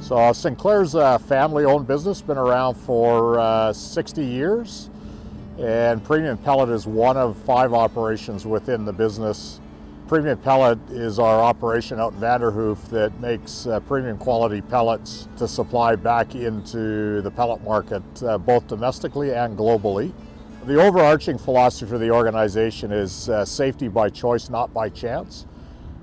So Sinclair's a family-owned business, been around for 60 years, and Premium Pellet is one of 5 operations within the business. Premium Pellet is our operation out in Vanderhoof that makes premium quality pellets to supply back into the pellet market, both domestically and globally. The overarching philosophy for the organization is safety by choice, not by chance.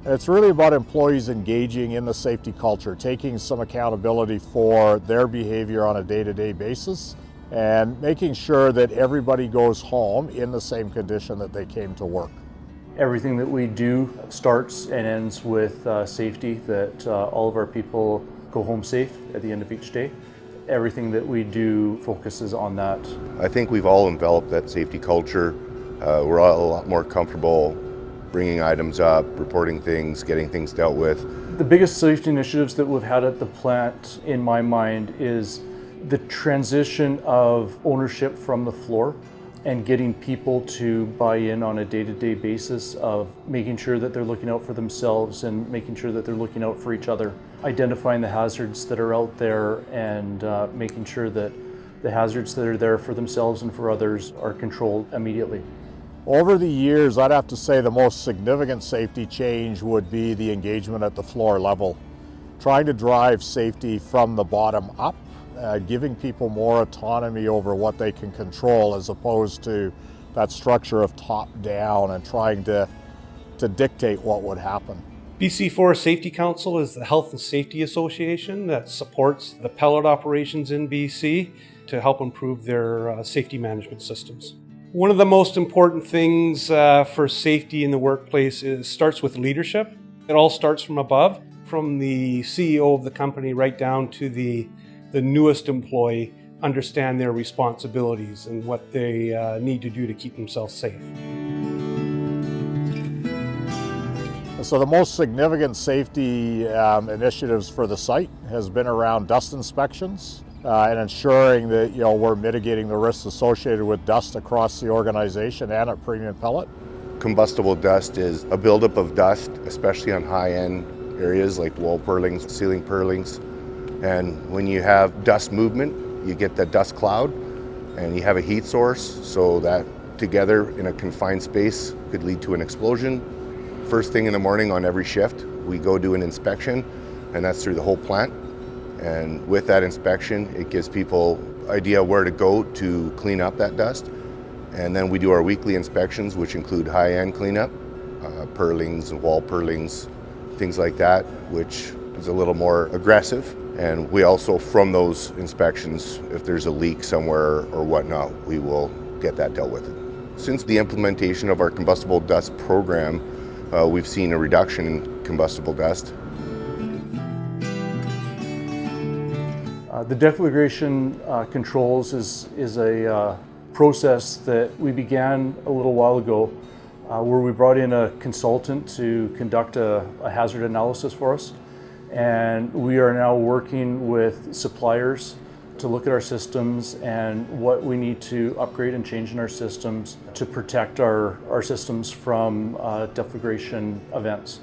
And it's really about employees engaging in the safety culture, taking some accountability for their behavior on a day-to-day basis, and making sure that everybody goes home in the same condition that they came to work. Everything that we do starts and ends with safety, that all of our people go home safe at the end of each day. Everything that we do focuses on that. I think we've all enveloped that safety culture. We're all a lot more comfortable bringing items up, reporting things, getting things dealt with. The biggest safety initiatives that we've had at the plant, in my mind, is the transition of ownership from the floor and getting people to buy in on a day-to-day basis of making sure that they're looking out for themselves and making sure that they're looking out for each other. Identifying the hazards that are out there and making sure that the hazards that are there for themselves and for others are controlled immediately. Over the years, I'd have to say the most significant safety change would be the engagement at the floor level. Trying to drive safety from the bottom up, giving people more autonomy over what they can control as opposed to that structure of top down and trying to dictate what would happen. BC Forest Safety Council is the health and safety association that supports the pellet operations in BC to help improve their safety management systems. One of the most important things for safety in the workplace starts with leadership. It all starts from above, from the CEO of the company right down to the newest employee, understand their responsibilities and what they need to do to keep themselves safe. So the most significant safety initiatives for the site has been around dust inspections and ensuring that we're mitigating the risks associated with dust across the organization and at Premium Pellet. Combustible dust is a buildup of dust, especially on high-end areas like wall purlings, ceiling purlings. And when you have dust movement, you get that dust cloud and you have a heat source, so that together in a confined space could lead to an explosion. First thing in the morning on every shift, we go do an inspection, and that's through the whole plant. And with that inspection, it gives people an idea where to go to clean up that dust. And then we do our weekly inspections, which include high-end cleanup, purlings and wall purlings, things like that, which is a little more aggressive. And we also, from those inspections, if there's a leak somewhere or whatnot, we will get that dealt with. Since the implementation of our combustible dust program, we've seen a reduction in combustible dust. The deflagration controls is a process that we began a little while ago where we brought in a consultant to conduct a hazard analysis for us. And we are now working with suppliers to look at our systems and what we need to upgrade and change in our systems to protect our systems from deflagration events.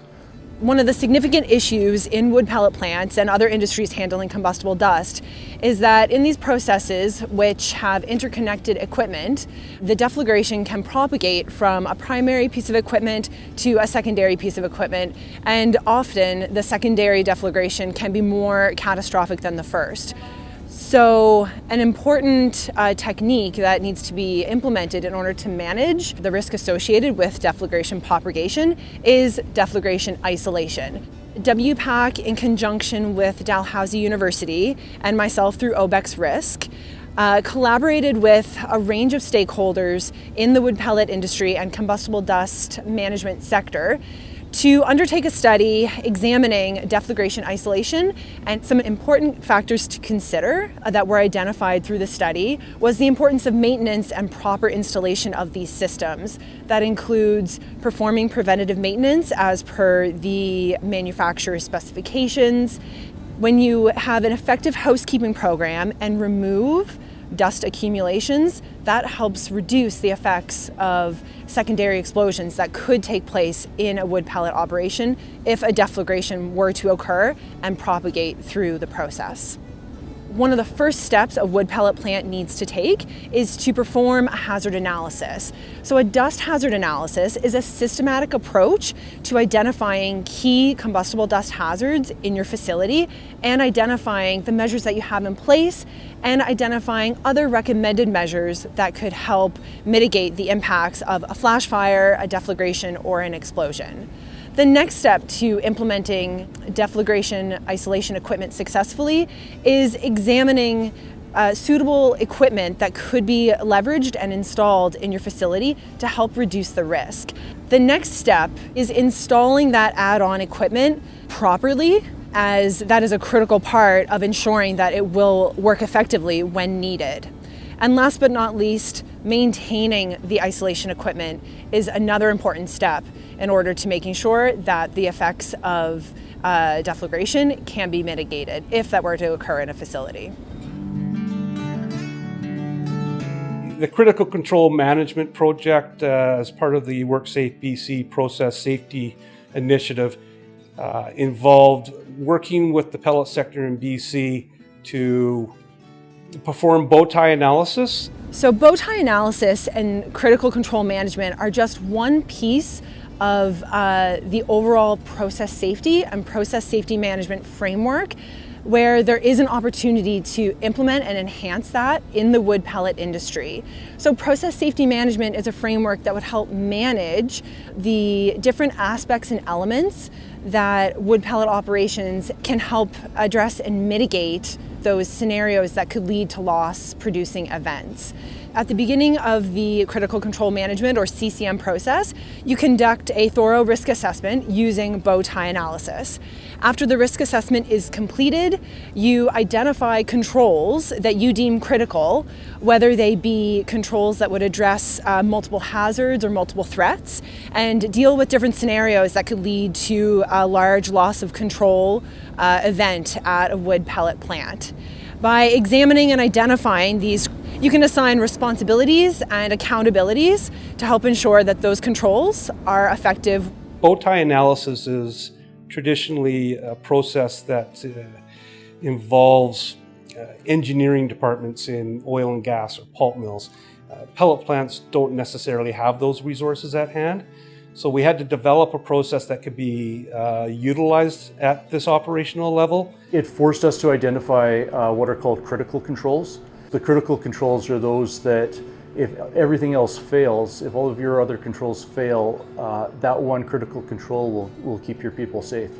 One of the significant issues in wood pellet plants and other industries handling combustible dust is that in these processes, which have interconnected equipment, the deflagration can propagate from a primary piece of equipment to a secondary piece of equipment, and often the secondary deflagration can be more catastrophic than the first. So an important technique that needs to be implemented in order to manage the risk associated with deflagration propagation is deflagration isolation. WPAC, in conjunction with Dalhousie University and myself through OBEX Risk, collaborated with a range of stakeholders in the wood pellet industry and combustible dust management sector to undertake a study examining deflagration isolation. And some important factors to consider that were identified through the study was the importance of maintenance and proper installation of these systems. That includes performing preventative maintenance as per the manufacturer's specifications. When you have an effective housekeeping program and remove dust accumulations, that helps reduce the effects of secondary explosions that could take place in a wood pellet operation if a deflagration were to occur and propagate through the process. One of the first steps a wood pellet plant needs to take is to perform a hazard analysis. So a dust hazard analysis is a systematic approach to identifying key combustible dust hazards in your facility and identifying the measures that you have in place and identifying other recommended measures that could help mitigate the impacts of a flash fire, a deflagration, or an explosion. The next step to implementing deflagration isolation equipment successfully is examining suitable equipment that could be leveraged and installed in your facility to help reduce the risk. The next step is installing that add-on equipment properly, as that is a critical part of ensuring that it will work effectively when needed. And last but not least, maintaining the isolation equipment is another important step in order to making sure that the effects of deflagration can be mitigated if that were to occur in a facility. The Critical Control Management Project, as part of the WorkSafe BC Process Safety Initiative, involved working with the pellet sector in BC to perform bow tie analysis. So bow tie analysis and critical control management are just one piece of the overall process safety and process safety management framework, where there is an opportunity to implement and enhance that in the wood pellet industry. So process safety management is a framework that would help manage the different aspects and elements that wood pellet operations can help address and mitigate those scenarios that could lead to loss-producing events. At the beginning of the critical control management or CCM process, you conduct a thorough risk assessment using bow tie analysis. After the risk assessment is completed, you identify controls that you deem critical, whether they be controls that would address multiple hazards or multiple threats, and deal with different scenarios that could lead to a large loss of control event at a wood pellet plant. By examining and identifying these, you can assign responsibilities and accountabilities to help ensure that those controls are effective. Bow tie analysis is traditionally a process that involves engineering departments in oil and gas or pulp mills. Pellet plants don't necessarily have those resources at hand. So we had to develop a process that could be utilized at this operational level. It forced us to identify what are called critical controls. The critical controls are those that if everything else fails, if all of your other controls fail, that one critical control will keep your people safe.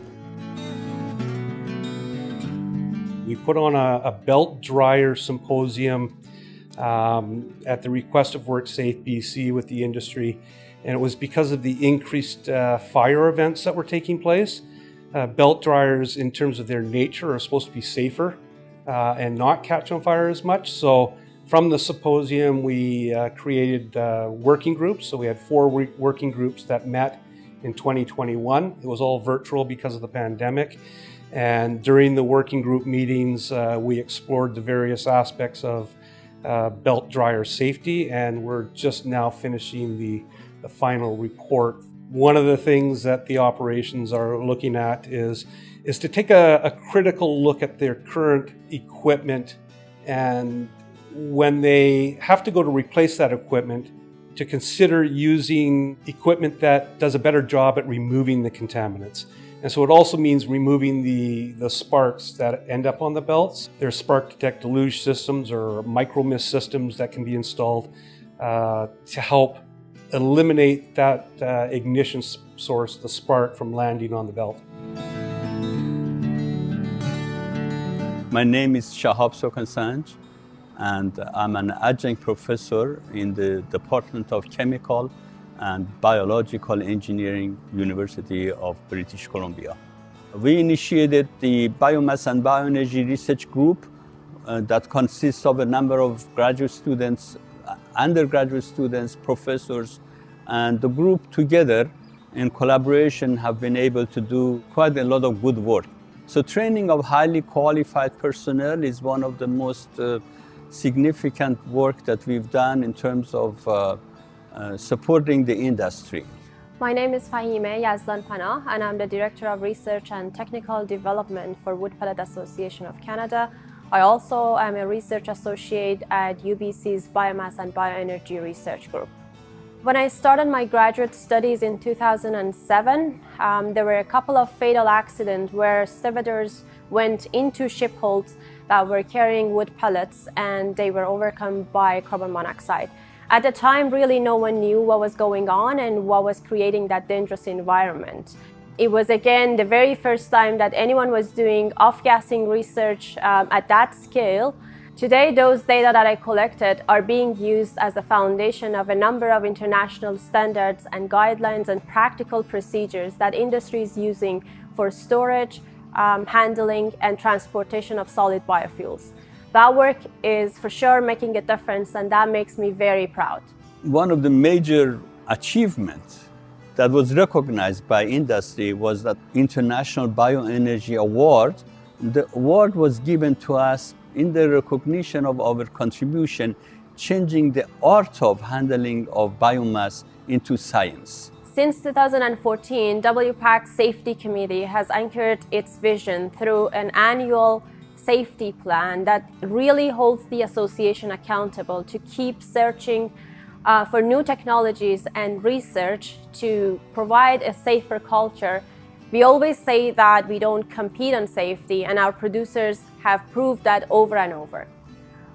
We put on a belt dryer symposium at the request of WorkSafe BC with the industry. And it was because of the increased fire events that were taking place. Belt dryers, in terms of their nature, are supposed to be safer and not catch on fire as much. So from the symposium, we created working groups. So we had 4 working groups that met in 2021. It was all virtual because of the pandemic. And during the working group meetings, we explored the various aspects of belt dryer safety, and we're just now finishing the final report. One of the things that the operations are looking at is to take a critical look at their current equipment, and when they have to go to replace that equipment, to consider using equipment that does a better job at removing the contaminants. And so it also means removing the sparks that end up on the belts. There's spark detect deluge systems or micro mist systems that can be installed to help eliminate that ignition source, the spark, from landing on the belt. My name is Shahab Sokansanj, and I'm an adjunct professor in the Department of Chemical and Biological Engineering, University of British Columbia. We initiated the Biomass and Bioenergy Research Group that consists of a number of graduate students, undergraduate students, professors, and the group together in collaboration have been able to do quite a lot of good work. So training of highly qualified personnel is one of the most significant work that we've done in terms of supporting the industry. My name is Fahime Yazdan Panah, and I'm the Director of Research and Technical Development for Wood Pellet Association of Canada. I also am a research associate at UBC's Biomass and Bioenergy Research Group. When I started my graduate studies in 2007, there were a couple of fatal accidents where stevedores went into ship holds that were carrying wood pellets and they were overcome by carbon monoxide. At the time, really no one knew what was going on and what was creating that dangerous environment. It was again the very first time that anyone was doing off-gassing research at that scale. Today, those data that I collected are being used as the foundation of a number of international standards and guidelines and practical procedures that industry is using for storage, handling, and transportation of solid biofuels. That work is for sure making a difference, and that makes me very proud. One of the major achievements that was recognized by industry was that International Bioenergy Award. The award was given to us in the recognition of our contribution, changing the art of handling of biomass into science. Since 2014, WPAC's Safety Committee has anchored its vision through an annual safety plan that really holds the association accountable to keep searching for new technologies and research to provide a safer culture. We always say that we don't compete on safety, and our producers have proved that over and over.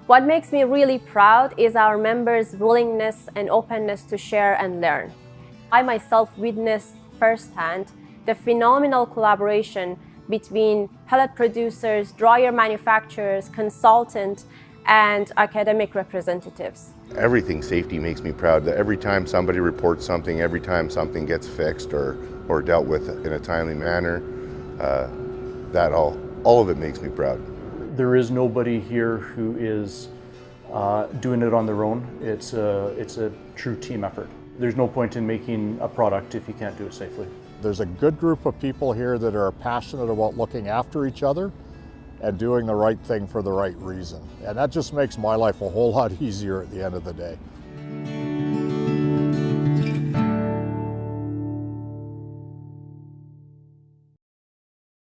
What makes me really proud is our members' willingness and openness to share and learn. I myself witnessed firsthand the phenomenal collaboration between pellet producers, dryer manufacturers, consultants, and academic representatives. Everything safety makes me proud. That every time somebody reports something, every time something gets fixed or dealt with in a timely manner, that all of it makes me proud. There is nobody here who is doing it on their own. It's a true team effort. There's no point in making a product if you can't do it safely. There's a good group of people here that are passionate about looking after each other and doing the right thing for the right reason. And that just makes my life a whole lot easier at the end of the day.